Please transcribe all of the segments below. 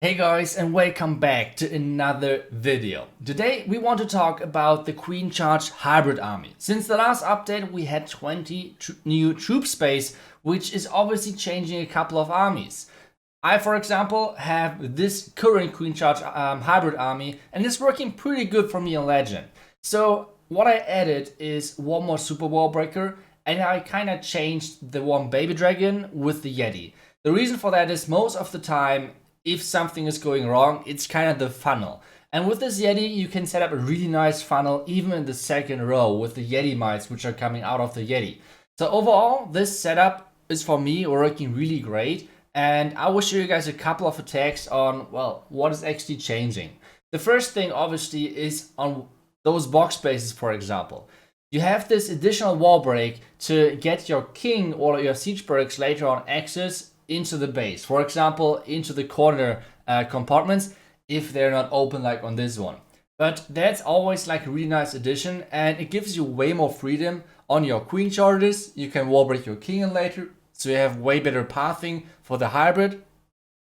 Hey guys, and welcome back to another video. Today we want to talk about the Queen Charge Hybrid Army. Since the last update we had 20 new troop space, which is obviously changing a couple of armies. I, for example, have this current Queen Charge Hybrid Army and it's working pretty good for me in Legend. So what I added is one more Super Wall Breaker, and I kind of changed the one Baby Dragon with the Yeti. The reason for that is most of the time, if something is going wrong, it's kind of the funnel. And with this Yeti, you can set up a really nice funnel even in the second row with the Yeti mites which are coming out of the Yeti. So overall, this setup is for me working really great. And I will show you guys a couple of attacks on, well, what is actually changing. The first thing obviously is on those box spaces, for example. You have this additional wall break to get your king or your siege barracks later on access into the base, for example into the corner compartments if they're not open like on this one. But that's always like a really nice addition, and it gives you way more freedom on your queen charges. You can wall break your king in later, so you have way better pathing for the hybrid.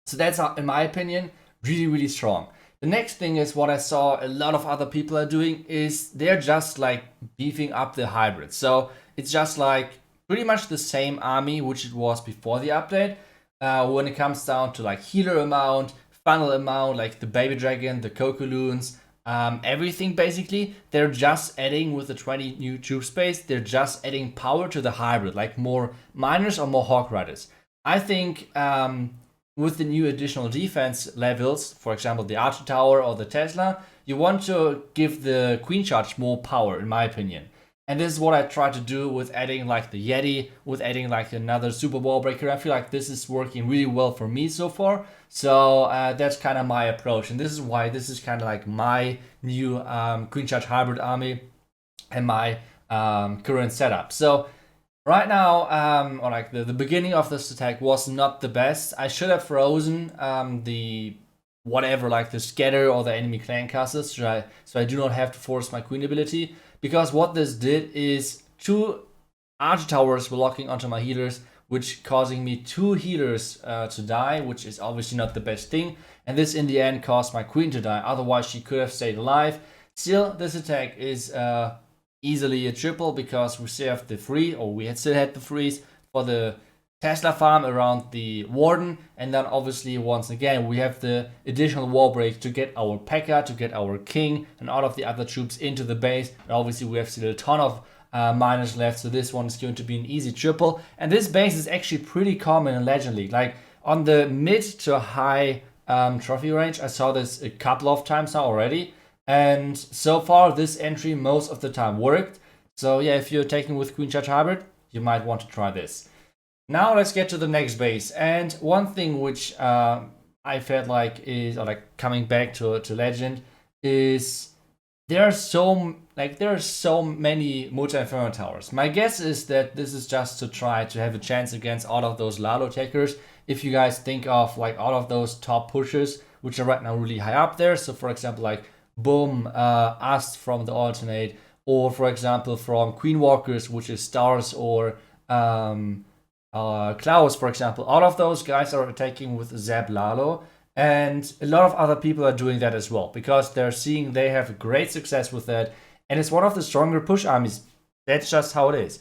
So that's, in my opinion, really strong. The next thing is what I saw a lot of other people are doing is they're just like beefing up the hybrid. So it's just like pretty much the same army which it was before the update. When it comes down to like healer amount, funnel amount, like the baby dragon, the cocoloons, everything basically, they're just adding with the 20 new troop space, they're just adding power to the hybrid, like more miners or more hawk riders. I think with the new additional defense levels, for example the archer tower or the Tesla, you want to give the queen charge more power, in my opinion. And this is what I try to do with adding like the Yeti, with adding like another super wall breaker. I feel like this is working really well for me so far. So that's kind of my approach. And this is why this is kind of like my new Queen Charge Hybrid Army and my current setup. So right now, or like the beginning of this attack was not the best. I should have frozen the whatever, like the scatter or the enemy clan castles, so I do not have to force my queen ability. Because what this did is 2 archer towers were locking onto my healers, which causing me 2 healers to die, which is obviously not the best thing. And this in the end caused my queen to die, otherwise she could have stayed alive. Still, this attack is easily a triple because we still have the free, or we still had the freeze for the Tesla farm around the warden, and then obviously once again we have the additional wall break to get our P.E.K.K.A, to get our king and all of the other troops into the base. And obviously we have still a ton of miners left, so this one is going to be an easy triple. And this base is actually pretty common in Legend League, like on the mid to high trophy range. I saw this a couple of times now already, and so far this entry most of the time worked. So yeah, if you're taking with Queen Charge Hybrid, you might want to try this. Now let's get to the next base. And one thing which I felt like is, or like coming back to Legend, is there are so many multi-inferno towers. My guess is that this is just to try to have a chance against all of those Lalo takers. If you guys think of like all of those top pushers, which are right now really high up there. So for example, like Boom, Ast from the alternate, or for example from Queen Walkers, which is Stars, or Klaus, for example. All of those guys are attacking with Zeb Lalo, and a lot of other people are doing that as well because they're seeing they have great success with that, and it's one of the stronger push armies. That's just how it is.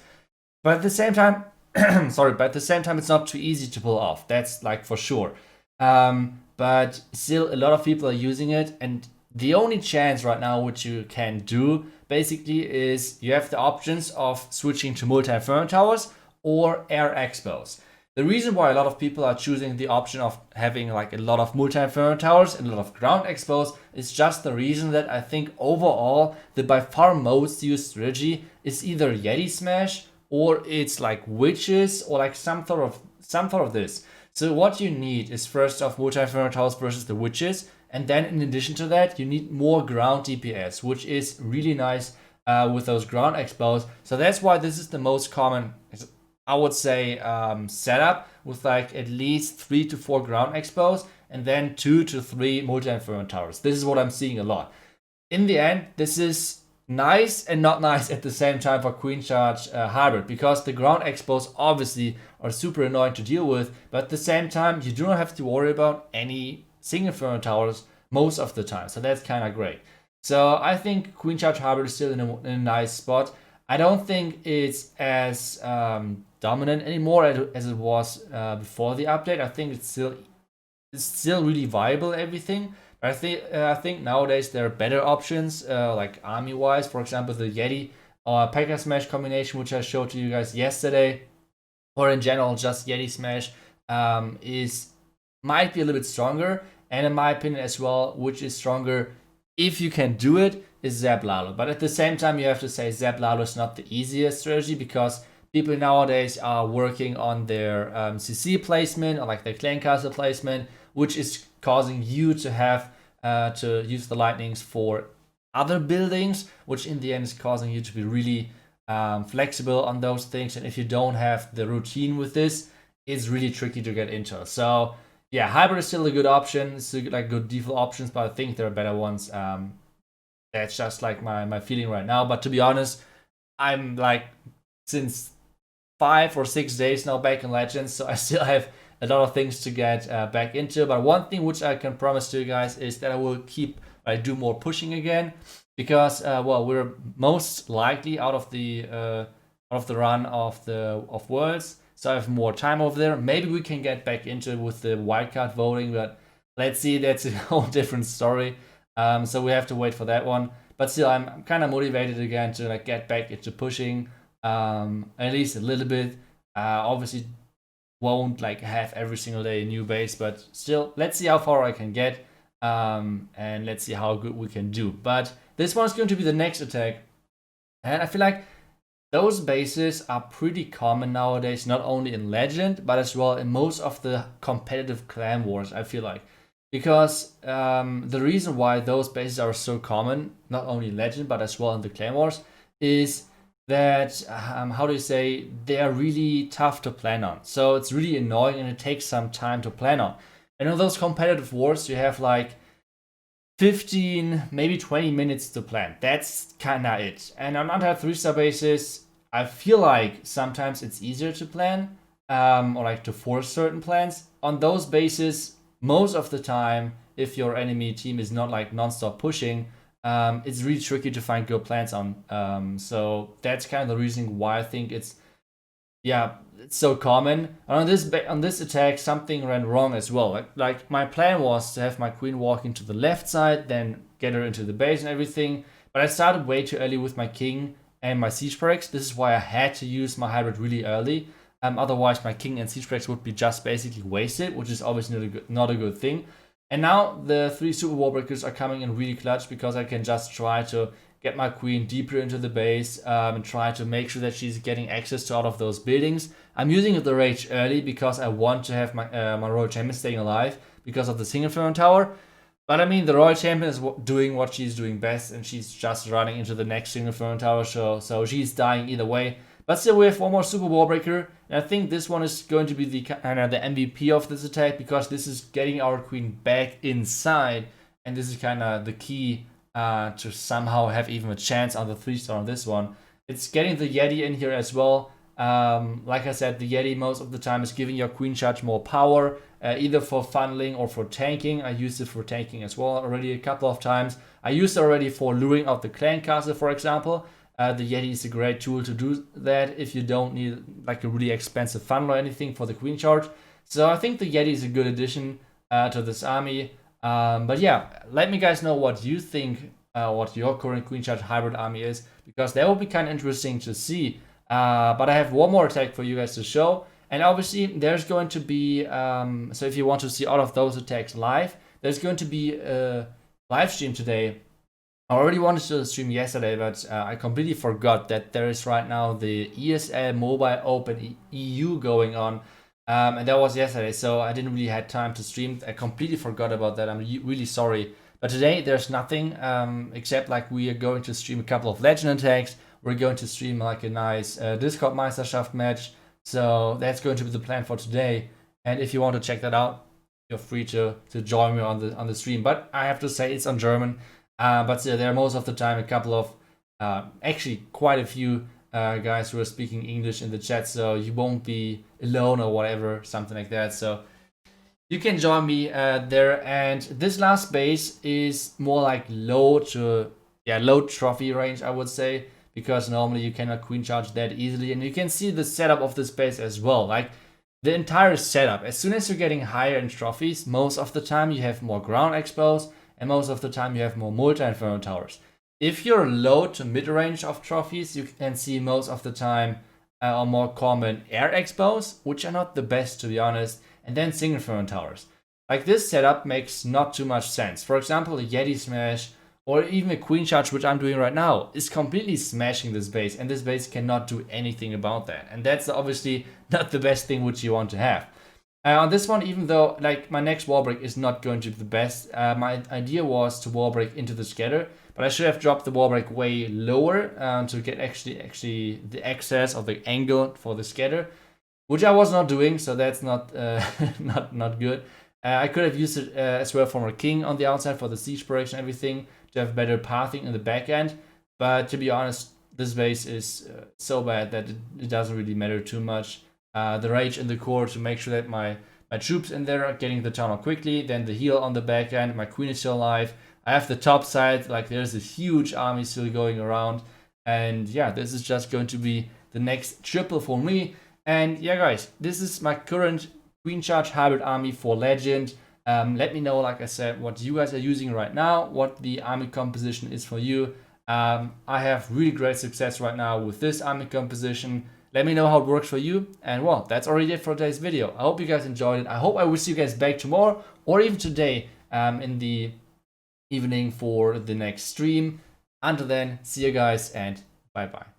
But at the same time, it's not too easy to pull off. That's like for sure. But still, a lot of people are using it, and the only chance right now which you can do basically is you have the options of switching to multi-inferno towers or air expos. The reason why a lot of people are choosing the option of having like a lot of multi-inferno towers and a lot of ground expos is just the reason that I think overall the by far most used strategy is either Yeti Smash, or it's like witches, or like some sort of this. So what you need is first off multi-inferno towers versus the witches, and then in addition to that you need more ground DPS, which is really nice with those ground expos. So that's why this is the most common, I would say, setup, with like at least 3 to 4 ground expos and then 2 to 3 multi-inferno towers. This is what I'm seeing a lot. In the end, this is nice and not nice at the same time for Queen Charge Hybrid, because the ground expos obviously are super annoying to deal with, but at the same time you do not have to worry about any single Inferno Towers most of the time. So that's kind of great. So I think Queen Charge Hybrid is still in a nice spot. I don't think it's as dominant anymore as it was before the update. I think it's still really viable, everything. But I think nowadays there are better options, like army wise. For example, the Yeti or P.E.K.K.A. Smash combination, which I showed to you guys yesterday, or in general just Yeti Smash, might be a little bit stronger. And in my opinion as well, which is stronger if you can do it, is Zap Lalo. But at the same time, you have to say Zap Lalo is not the easiest strategy, because people nowadays are working on their CC placement or like their clan castle placement, which is causing you to have to use the lightnings for other buildings, which in the end is causing you to be really flexible on those things. And if you don't have the routine with this, it's really tricky to get into. So yeah, hybrid is still a good option. It's like good default options, but I think there are better ones. That's just like my feeling right now. But to be honest, I'm like since 5 or 6 days now back in Legends, so I still have a lot of things to get back into. But one thing which I can promise to you guys is that I will do more pushing again, because well, we're most likely out of the run of Worlds. So I have more time over there. Maybe we can get back into it with the wildcard voting, but let's see, that's a whole different story. So we have to wait for that one. But still, I'm kind of motivated again to like get back into pushing, at least a little bit. Obviously, won't like have every single day a new base, but still, let's see how far I can get, and let's see how good we can do. But this one's going to be the next attack, and I feel like those bases are pretty common nowadays, not only in Legend, but as well in most of the competitive clan wars, I feel like. Because the reason why those bases are so common, not only in Legend, but as well in the clan wars, is that, how do you say, they are really tough to plan on. So it's really annoying and it takes some time to plan on. And in those competitive wars, you have like 15, maybe 20 minutes to plan. That's kinda it. And on other 3-star bases, I feel like sometimes it's easier to plan, or like to force certain plans. On those bases, most of the time, if your enemy team is not like non-stop pushing, it's really tricky to find good plans on. So that's kind of the reason why I think it's so common. And on this attack, something ran wrong as well. Like my plan was to have my queen walk into the left side, then get her into the base and everything. But I started way too early with my king and my siege barracks. This is why I had to use my hybrid really early. Otherwise, my king and siege barracks would be just basically wasted, which is obviously not a good thing. And now the 3 super wall breakers are coming in really clutch, because I can just try to get my queen deeper into the base, and try to make sure that she's getting access to all of those buildings. I'm using the rage early because I want to have my royal champion staying alive because of the single Inferno Tower. But I mean, the royal champion is doing what she's doing best, and she's just running into the next single Inferno Tower, so she's dying either way. But still, we have one more super wall breaker, and I think this one is going to be the MVP of this attack, because this is getting our queen back inside, and this is kind of the key to somehow have even a chance on the 3-star on this one. It's getting the Yeti in here as well. Like I said, the Yeti most of the time is giving your queen charge more power, either for funneling or for tanking. I used it for tanking as well already a couple of times. I used it already for luring out the clan castle, for example. The Yeti is a great tool to do that if you don't need like a really expensive funnel or anything for the queen charge. So I think the Yeti is a good addition to this army. But yeah, let me guys know what you think, what your current queen charge hybrid army is, because that will be kind of interesting to see. But I have one more attack for you guys to show. And obviously there's going to be, so if you want to see all of those attacks live, there's going to be a live stream today. I already wanted to stream yesterday, but I completely forgot that there is right now the ESL Mobile Open EU going on. And that was yesterday, so I didn't really have time to stream. I completely forgot about that. I'm really sorry. But today there's nothing except like we are going to stream a couple of Legend attacks. We're going to stream like a nice Discord Meisterschaft match. So that's going to be the plan for today. And if you want to check that out, you're free to join me on the stream. But I have to say it's on German. But there are most of the time a couple of, actually quite a few guys who are speaking English in the chat. So you won't be alone or whatever, something like that. So you can join me there. And this last base is more like low trophy range, I would say, because normally you cannot queen charge that easily. And you can see the setup of this base as well, like the entire setup. As soon as you're getting higher in trophies, most of the time you have more ground expos, and most of the time you have more multi-inferno towers. If you're low to mid-range of trophies, you can see most of the time or more common air expos, which are not the best, to be honest, and then single inferno towers. Like, this setup makes not too much sense. For example, a Yeti Smash or even a Queen Charge, which I'm doing right now, is completely smashing this base, and this base cannot do anything about that. And that's obviously not the best thing which you want to have. On this one, even though like my next wall break is not going to be the best, my idea was to wall break into the scatter, but I should have dropped the wall break way lower to get actually the access or the angle for the scatter, which I was not doing, so that's not not good. I could have used it as well for my king on the outside for the siege breaks and everything to have better pathing in the back end, but to be honest, this base is so bad that it doesn't really matter too much. The rage in the core to make sure that my troops in there are getting the tunnel quickly, then the heal on the back end, my queen is still alive. I have the top side, like there's a huge army still going around. And yeah, this is just going to be the next triple for me. And yeah, guys, this is my current Queen Charge hybrid army for Legend. Let me know, like I said, what you guys are using right now, what the army composition is for you. I have really great success right now with this army composition. Let me know how it works for you. And well, that's already it for today's video. I hope you guys enjoyed it. I hope I will see you guys back tomorrow or even today in the evening for the next stream. Until then, see you guys and bye bye.